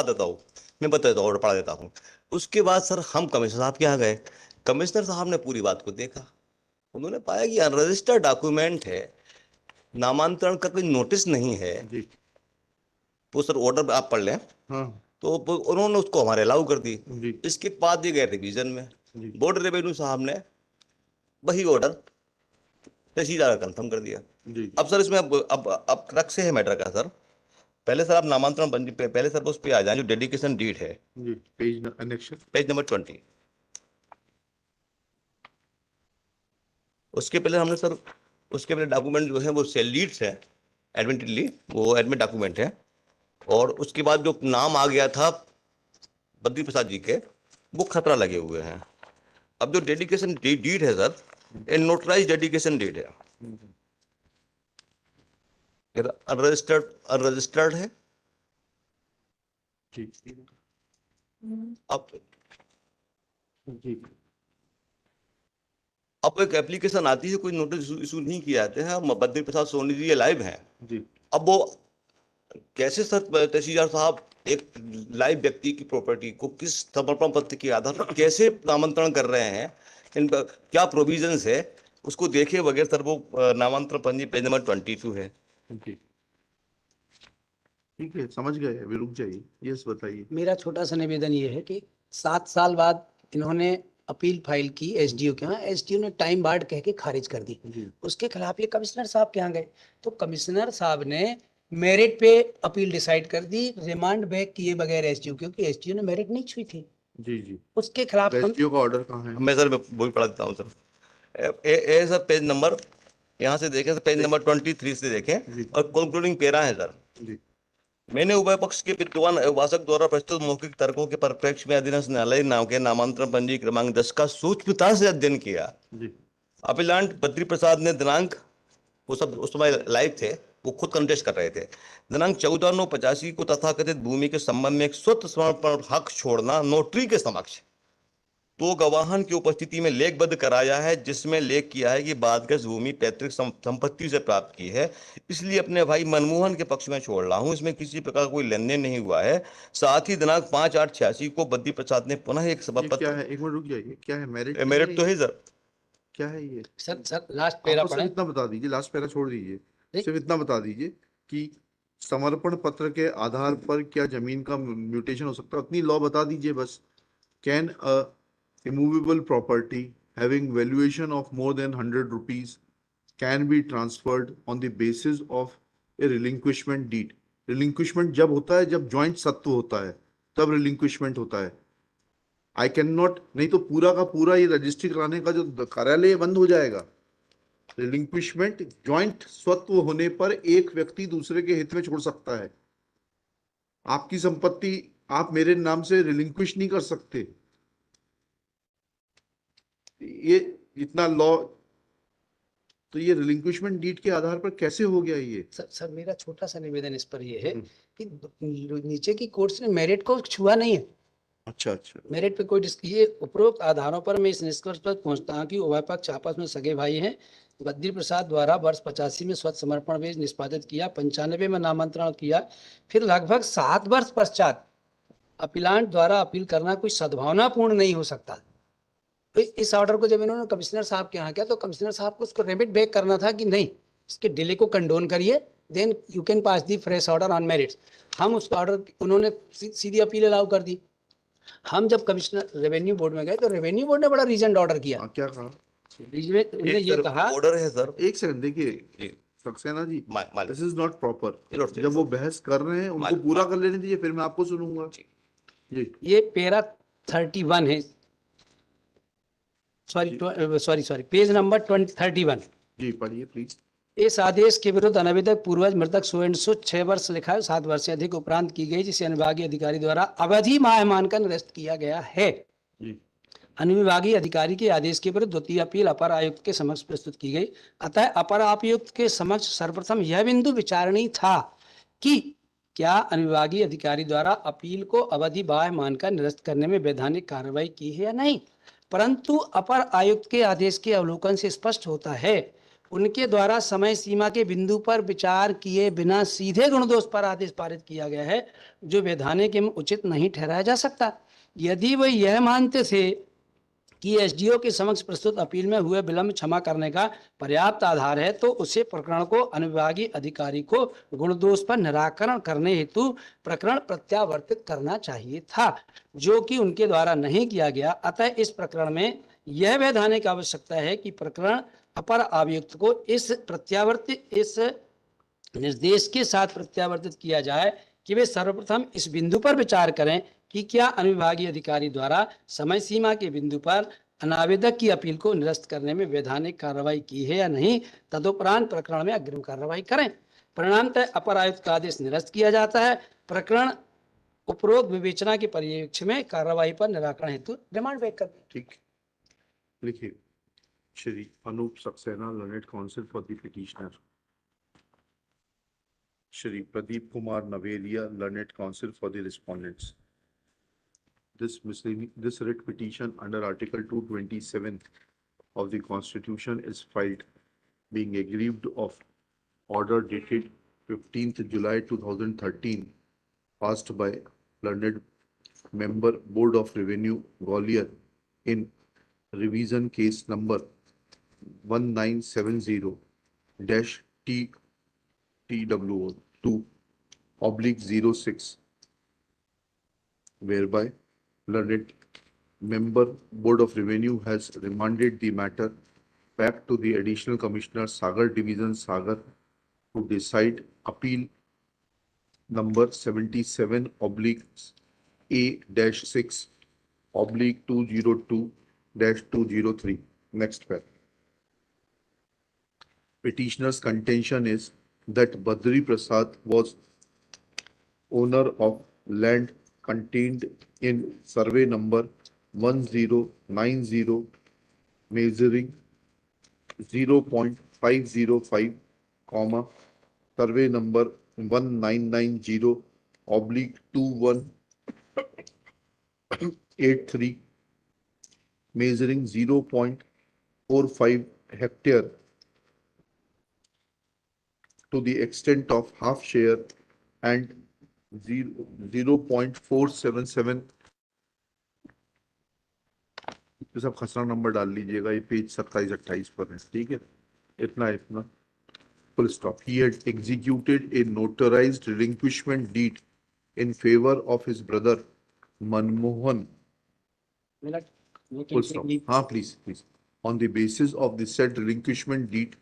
देता हूँ, मैं बता देता हूँ, ऑर्डर पढ़ा देता हूँ। उसके बाद सर हम कमिश्नर साहब के यहाँ गए। कमिश्नर साहब ने पूरी बात को देखा। उन्होंने पाया कि अनरजिस्टर्ड डॉक्यूमेंट है, नामांतरण का कोई नोटिस नहीं है। जी। वो सर ऑर्डर आप पढ़ लें। हाँ। तो उन्होंने उसको हमारे अलाउ कर दी। जी। इसके बाद ये गए रिवीजन में। जी। बोर्ड रेवेन्यू साहब ने वही ऑर्डर तहसीलदार कंफर्म कर दिया। जी। अब सर इसमें अब क्रक्स से है मैटर का सर। पहले सर आप नामांतरण पे पहले सर उस पे आ जाए जो डेडिकेशन डीड है। जी, पेज एनेक्शन, पेज नंबर 20। उसके पहले हमने सर, उसके पहले डॉक्यूमेंट जो है वो सेल लीड्स है, एडमिटली वो एडमिट डॉक्यूमेंट है। और उसके बाद जो नाम आ गया था बद्री प्रसाद जी के, वो खतरा लगे हुए हैं। अब जो डेडिकेशन डीड है सर, ये नोटराइज डेडिकेशन डीड है, अनरजिस्टर्ड अनरजिस्टर्ड है। जी। अब जी। अब एक एप्लीकेशन आती है, कोई नोटिस इशू नहीं किया जाते हैं, बद्री प्रसाद सोनी जी ये लाइव हैं। जी। अब वो कैसे सर तहसीलदार साहब एक लाइव व्यक्ति की प्रॉपर्टी को किस समर्पण पत्र के आधार पर कैसे नामांतरण कर रहे हैं, इन पर क्या प्रोविजंस है, उसको देखे बगैर सर वो नामांतरण पंजी पेज नंबर 22 है। जी, ठीक है, समझ गए, अभी रुक जाइए। यस, बताइए। मेरा छोटा सा निवेदन ये है कि 7 साल बाद इन्होंने अपील फाइल की एसडीओ के यहाँ, एसडीओ ने टाइम बार्ड कह के खारिज कर दी। उसके खिलाफ ये कमिश्नर साहब के यहाँ गए, तो कमिश्नर साहब ने मेरिट पे अपील डिसाइड कर दी, रिमांड बैक किए बगैर एसडीओ, क्योंकि एसडीओ ने मेरिट नहीं छुई थी। जी। जी, उसके खिलाफ एसडीओ का ऑर्डर कहाँ है? मैं सर वो भी पढ़ा देता हूँ सर। ए सर पेज नंबर, यहाँ से देखें, पेज नंबर 23 से देखें और कंक्लूडिंग पेरा है सर। जी। मैंने उभय पक्ष के विद्वान वाचक द्वारा प्रस्तुत मौखिक तर्कों के परिप्रेक्ष्य में अधीनस्थ न्यायालय नाम के नामांतरण पंजी क्रमांक 10 का सूक्ष्मता से अध्ययन किया। जी। अपीलांट बद्री प्रसाद ने दिनांक, वो सब उस समय लाइव थे, वो खुद कंटेस्ट कर रहे थे, दिनांक 14/9/85 को तथाकथित भूमि के संबंध में एक स्वतः समर्पण हक छोड़ना नोटरी के समक्ष तो गवाहन की उपस्थिति में लेखबद्ध कराया है, जिसमें लेख किया है कि बादगज भूमि पैतृक संपत्ति से प्राप्त की है, इसलिए अपने भाई मनमोहन के पक्ष में छोड़ रहा हूं, इसमें किसी प्रकार कोई लेन देन नहीं हुआ है। साथ ही दिनांक 5/8/86 को बद्री प्रसाद ने पुनः एक सभा ये पत्र, क्या है? एक मिनट रुक जाइए, क्या है? मेरिट? मेरिट तो है सर। क्या है ये? सर लास्ट पेरा आपको सिर्फ पढ़ें। इतना बता दीजिए, लास्ट पैरा छोड़ दीजिए, नहीं। सिर्फ इतना बता दीजिए कि समर्पण पत्र के आधार पर क्या जमीन का म्यूटेशन हो सकता है, उतनी लॉ बता दीजिए बस। Can a immovable property having valuation of more than 100 rupees can be transferred on the basis of a relinquishment deed? relinquishment जब होता है, जब joint सत्व होता है, तब relinquishment होता है। I cannot, नहीं तो पूरा का पूरा ये रजिस्ट्री कराने का जो कार्यालय बंद हो जाएगा। रिलिंक्विशमेंट जॉइंट स्वत्व होने पर एक व्यक्ति दूसरे के हित में छोड़ सकता है। आपकी संपत्ति आप मेरे नाम से रिलिंक्विश नहीं कर सकते। ये इतना लॉ, तो ये रिलिंक्विशमेंट डीड के आधार पर कैसे हो गया ये? सर मेरा छोटा सा निवेदन इस पर ये है कि नीचे की कोर्ट्स ने मेरिट को छुआ नहीं है। अच्छा। अच्छा। मेरिट पे कोई ये उपरोक्त आधारों पर मैं इस निष्कर्ष पर पहुंचता हूं कि उभय पक्ष आपस में सगे भाई हैं। बद्री प्रसाद द्वारा वर्ष 85 में स्वतः समर्पण वेज निष्पादित किया, 95 में नामांतरण किया, फिर लगभग 7 वर्ष पश्चात अपीलांट द्वारा अपील करना कोई सद्भावनापूर्ण नहीं हो सकता। तो इस ऑर्डर को जब इन्होंने कमिश्नर साहब के यहाँ किया, तो कमिश्नर साहब को उसको रेमिट बैक करना था कि नहीं, इसके डिले को कंडोन करिए, then you can pass the fresh order on merits. हम उसका ऑर्डर, उन्होंने सीधी अपील अलाउ कर दी। हम जब कमिश्नर रेवेन्यू बोर्ड में गए तो रेवेन्यू बोर्ड ने बड़ा रीजन ऑर्डर किया। क्या कहा? उन्होंने ये कहा, ऑर्डर है सर। एक सेकंड देखिए Saxena ji, this is not proper. जब वो बहस कर रहे हैं उनको पूरा कर लेने दीजिए, फिर मैं आपको सुनूंगा जी। ये पेरा 31 है, सॉरी पेज नंबर 31 जी, पढ़िए प्लीज। इस आदेश के विरुद्ध अनविदक पूर्वज मृतक सो 6 वर्ष लिखा है, 7 वर्ष से अधिक उपरांत की गई, जिसे अनुविभागीय अधिकारी द्वारा अवधि माह मानकर निरस्त किया गया है। अनुविभागीय अधिकारी के आदेश के विरुद्ध द्वितीय अपील अपर आयुक्त के समक्ष प्रस्तुत की गई। अतः अपर आयुक्त के समक्ष सर्वप्रथम यह बिंदु विचारणीय था कि क्या अनुविभागीय अधिकारी द्वारा अपील को अवधि बाह्य मानकर निरस्त करने में वैधानिक कार्रवाई की है या नहीं। परंतु अपर आयुक्त के आदेश के अवलोकन से स्पष्ट होता है उनके द्वारा समय सीमा के बिंदु पर विचार किए बिना सीधे गुणदोष पर आदेश पारित किया गया है, जो वैधानिक एवं उचित नहीं ठहराया जा सकता। यदि वह यह मानते थे कि एसडीओ के समक्ष प्रस्तुत अपील में हुए विलंब क्षमा करने का पर्याप्त आधार है, तो उसे प्रकरण को अनुविभागीय अधिकारी को गुणदोष पर निराकरण करने हेतु प्रकरण प्रत्यावर्तित करना चाहिए था, जो कि उनके द्वारा नहीं किया गया। अतः इस प्रकरण में यह वैधानिक आवश्यकता है कि प्रकरण अपर आयुक्त को इस निर्देश के साथ प्रत्यावर्तित किया जाए कि वे सर्वप्रथम इस बिंदु पर विचार करें कि क्या अनुविभागीय अधिकारी द्वारा समय सीमा के बिंदु पर अनावेदक की अपील को निरस्त करने में वैधानिक कार्रवाई की है या नहीं, तदुपरांत प्रकरण में अग्रिम कार्रवाई करें। परिणामतः अपर आयुक्त का आदेश निरस्त किया जाता है। प्रकरण उपरोक्त विवेचना के परिप्रेक्ष्य में कार्रवाई पर निराकरण हेतु रिमांड बैक कर। ठीक, लिखिए। Shri Anup Saxena, learned counsel for the petitioner. Shri Pradeep Kumar Navelia, learned counsel for the respondents. This writ petition under Article 227 of the Constitution is filed, being aggrieved of order dated 15th July 2013, passed by learned member Board of Revenue Gwalior in revision case number 1970-TWO2/06, whereby learned member Board of Revenue has remanded the matter back to the Additional Commissioner Sagar Division Sagar to decide appeal number 77-A-6/202-203. Next paragraph. Petitioner's contention is that Badri Prasad was owner of land contained in survey number 1090, measuring 0.505, survey number 1990/2183, measuring 0.45 hectare, to the extent of half share, and 0.477। ये सब खसरा number डाल लीजिएगा, ये page 27-28 पर है, ठीक है। इतना full stop. He had executed a notarized relinquishment deed in favor of his brother Manmohan. Full stop. Please. On the basis of the said relinquishment deed,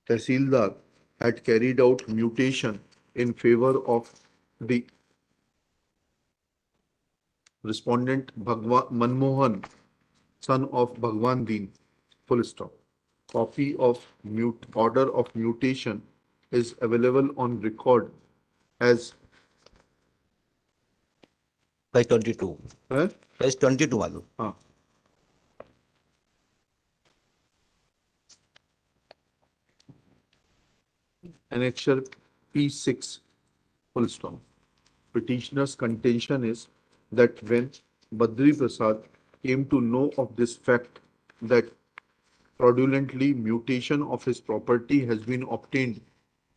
Tehsildar had carried out mutation in favor of the respondent Manmohan, son of Bhagwan Deen. Full stop. Copy of order of mutation is available on record as page 22, page 22 वालों। हाँ, Annexure P6, full stop. Petitioner's contention is that when Badri Prasad came to know of this fact that fraudulently mutation of his property has been obtained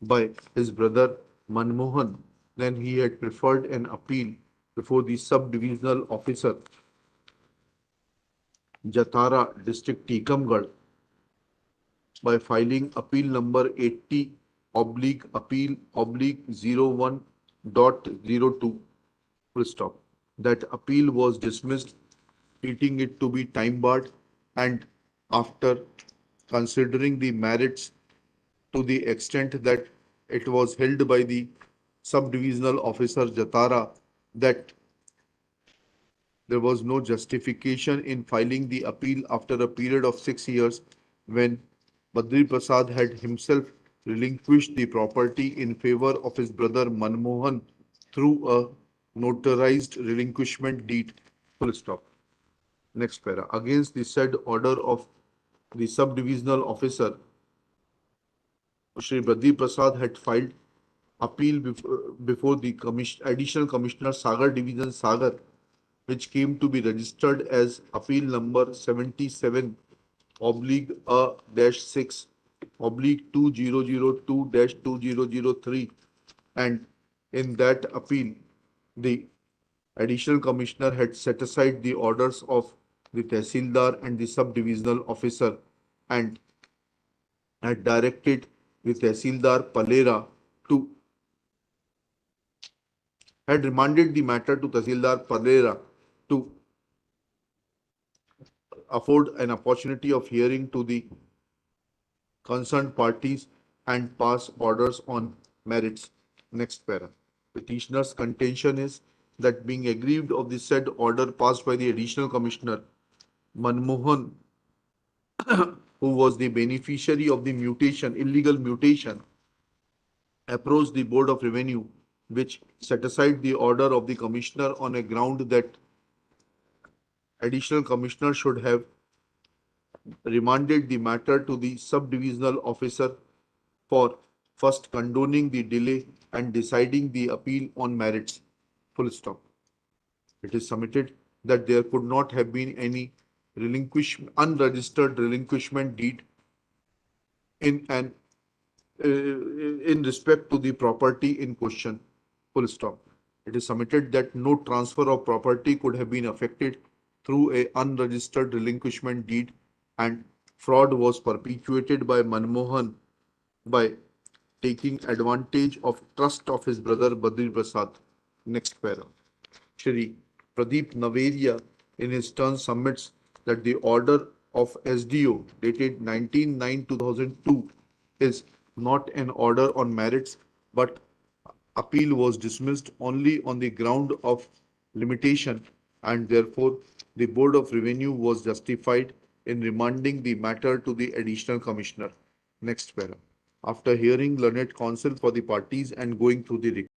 by his brother Manmohan, then he had preferred an appeal before the sub-divisional officer Jatara, district Tikamgarh, by filing appeal number 80/appeal/01.02, full stop. That appeal was dismissed, treating it to be time barred, and after considering the merits to the extent that it was held by the sub-divisional officer Jatara that there was no justification in filing the appeal after a period of 6 years when Badri Prasad had himself relinquished the property in favor of his brother Manmohan through a notarized relinquishment deed, full stop. Next para. Against the said order of the sub-divisional officer, Shri Badri Prasad had filed appeal before the Additional Commissioner Sagar Division Sagar, which came to be registered as appeal number 77 oblique a dash 6 oblique 2002 dash 2003, and in that appeal, the additional commissioner had set aside the orders of the Tehsildar and the sub-divisional officer and had directed the Tehsildar Palera to had remanded the matter to Tehsildar Palera to afford an opportunity of hearing to the concerned parties and pass orders on merits. Next para. Petitioner's contention is that being aggrieved of the said order passed by the additional commissioner, Manmohan, who was the beneficiary of the mutation, illegal mutation, approached the Board of Revenue, which set aside the order of the commissioner on a ground that additional commissioner should have remanded the matter to the sub-divisional officer for first condoning the delay and deciding the appeal on merits. Full stop. It is submitted that there could not have been any unregistered relinquishment deed in respect to the property in question. Full stop. It is submitted that no transfer of property could have been effected through a unregistered relinquishment deed, and fraud was perpetuated by Manmohan by taking advantage of trust of his brother Badri Prasad. Next para. Shri Pradeep Naveria in his turn submits that the order of SDO dated 19/9/2002 is not an order on merits, but appeal was dismissed only on the ground of limitation, and therefore the Board of Revenue was justified in remanding the matter to the additional commissioner. Next para. After hearing learned counsel for the parties and going through the